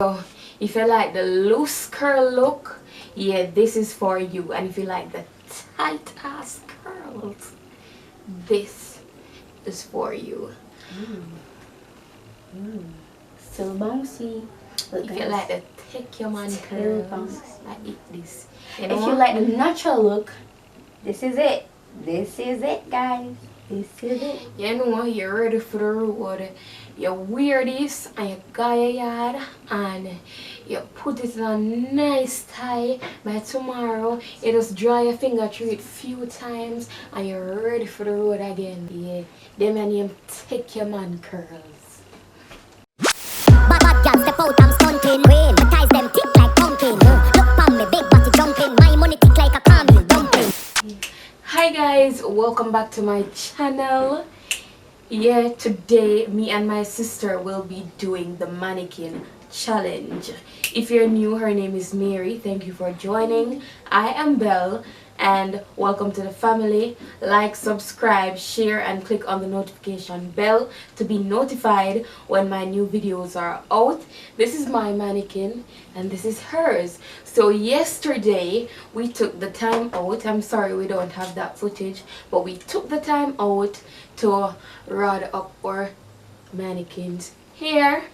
So if you like the loose curl look, yeah, this is for you. And if you like the tight ass curls, this is for you. Still bouncy. If you like the thick your man curls, like this. You know? If you like the natural look, this is it. This is it, guys. This is it. You know, you're ready for the road. You wear this and you go your yard and you put it in a nice tie. By tomorrow, you just dry your finger through it few times and you're ready for the road again. Yeah, them and name take your man curls. Bad girls step out, I'm stunting. My ties them tick like pumpkin. Look pon me, big body jumping. My money tick like a caramel dumpling. Hi guys, welcome back to my channel. Yeah, today me and my sister will be doing the mannequin challenge. If you're new, her name is Mary. Thank you for joining. I am Belle and welcome to the family. Like, subscribe, share and click on the notification bell to be notified when my new videos are out. This is my mannequin and this is hers. So yesterday we took the time out. I'm sorry we don't have that footage, but we took the time out to rod up our mannequins here.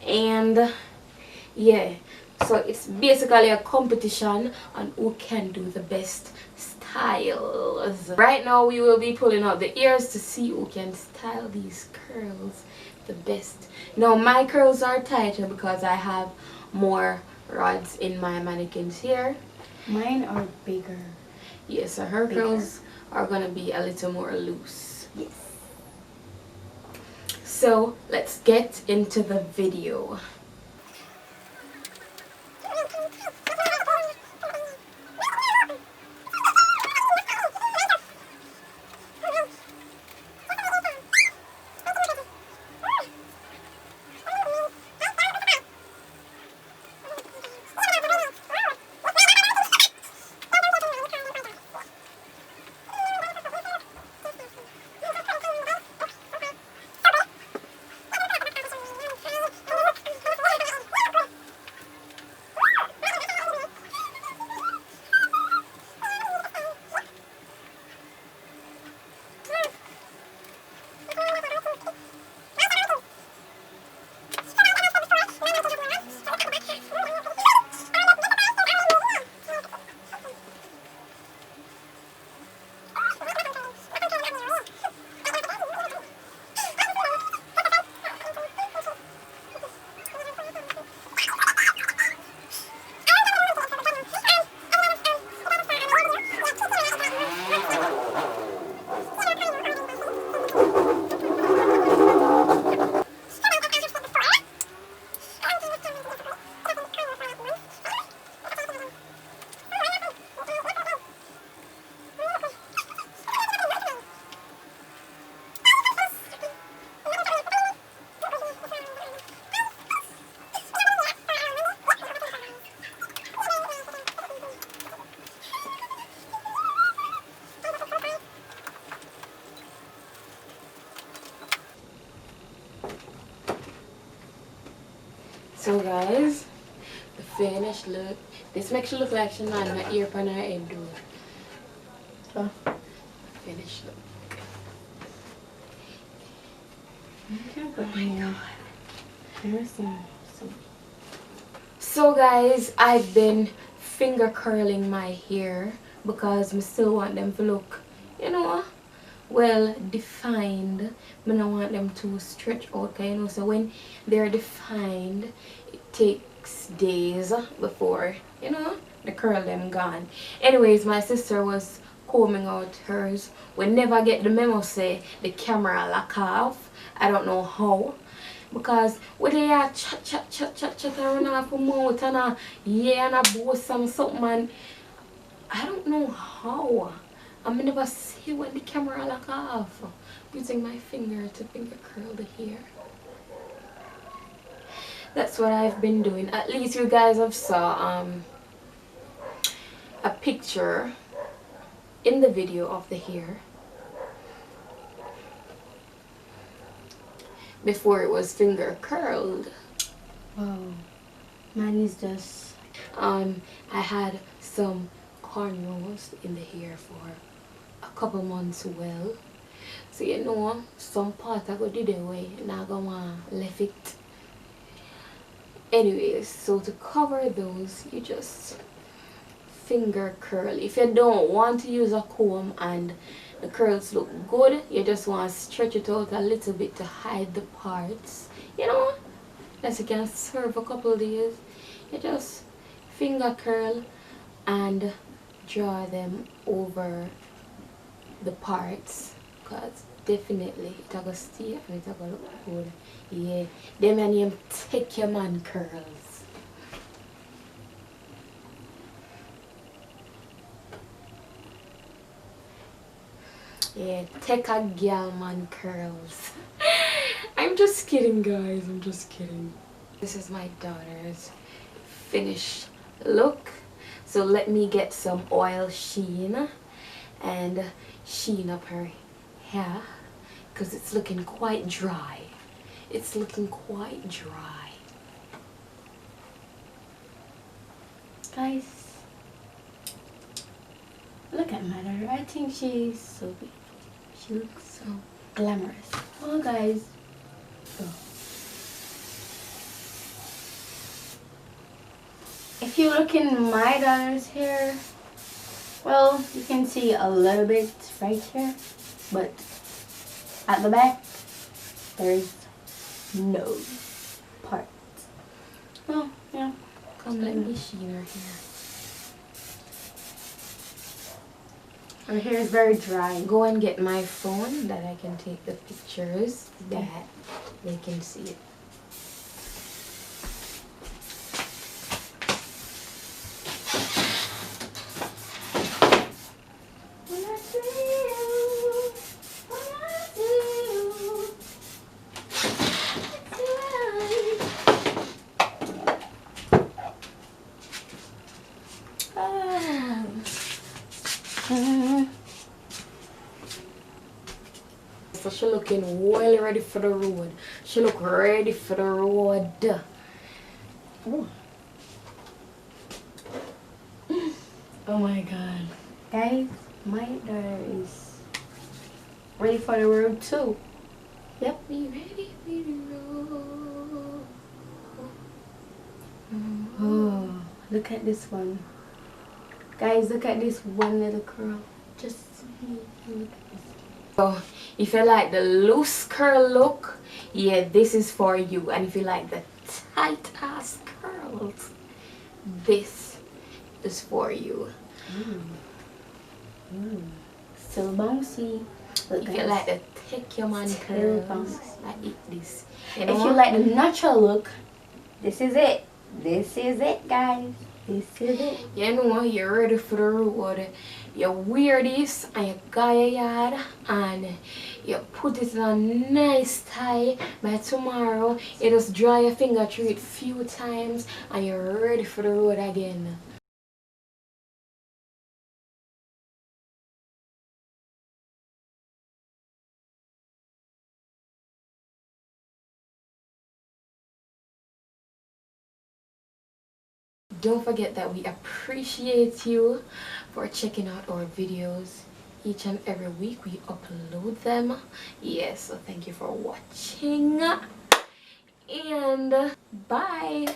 And yeah, so it's basically a competition on who can do the best styles. Right now we will be pulling out the ears to see who can style these curls the best. Now my curls are tighter because I have more rods in my mannequins here. Mine are bigger. Yeah, so her curls are gonna be a little more loose. Yes. So let's get into the video. So guys, the finished look. This makes you look like she not my ear on her head do. Oh. Finished look. So guys, I've been finger curling my hair because I still want them to look, you know, well defined. I don't want them to stretch out, you know, so when they're defined it takes days before, you know, the curl them gone. Anyways, my sister was combing out hers. We never get the memo say the camera lock off. I don't know how, because when they are chat around off a mouth and a yeah and a boast something, and I don't know how. I never see when the camera lock off. Using my finger to finger curl the hair. That's what I've been doing. At least you guys have saw a picture in the video of the hair before it was finger curled. Wow. Mine is just... I had some cornrows in the hair for a couple months well. So you know, some part I go do the way and I go left it. Anyways, so to cover those, you just finger curl. If you don't want to use a comb and the curls look good, you just want to stretch it out a little bit to hide the parts. You know, that you can serve a couple of days. You just finger curl and draw them over the parts, because definitely it will stay and it will look good. Yeah, them and name Take Your Man curls. Yeah, take a girl man curls. I'm just kidding, guys, I'm just kidding. This is my daughter's finished look. So let me get some oil sheen and sheen up her hair, because it's looking quite dry. It's looking quite dry. Guys, look at my daughter. I think she's so beautiful. She looks so glamorous. Well, guys, so if you look in my daughter's hair, well, you can see a little bit right here, but at the back, there's no part. Well, yeah. Come let me sheen her hair. Her hair is very dry. Go and get my phone that I can take the pictures that they can see it. So she looking well ready for the road. She look ready for the road. Ooh. Oh my god. Guys, my daughter is ready for the road too. Yep, be ready for the road. Oh, look at this one. Guys, look at this one little curl. Just look at this. So if you like the loose curl look, yeah, this is for you. And if you like the tight ass curls, this is for you. Still bouncy. Look, If you like the Take Your Man Still curls, bouncy. I eat this. If you like the natural look, this is it. This is it, guys. This is it. You know, you're ready for the road. You wear this and you go your yard and you put it in a nice tie. By tomorrow, you just dry your finger through it few times and you're ready for the road again. Don't forget that we appreciate you for checking out our videos. Each and every week we upload them. Yes, so thank you for watching and bye.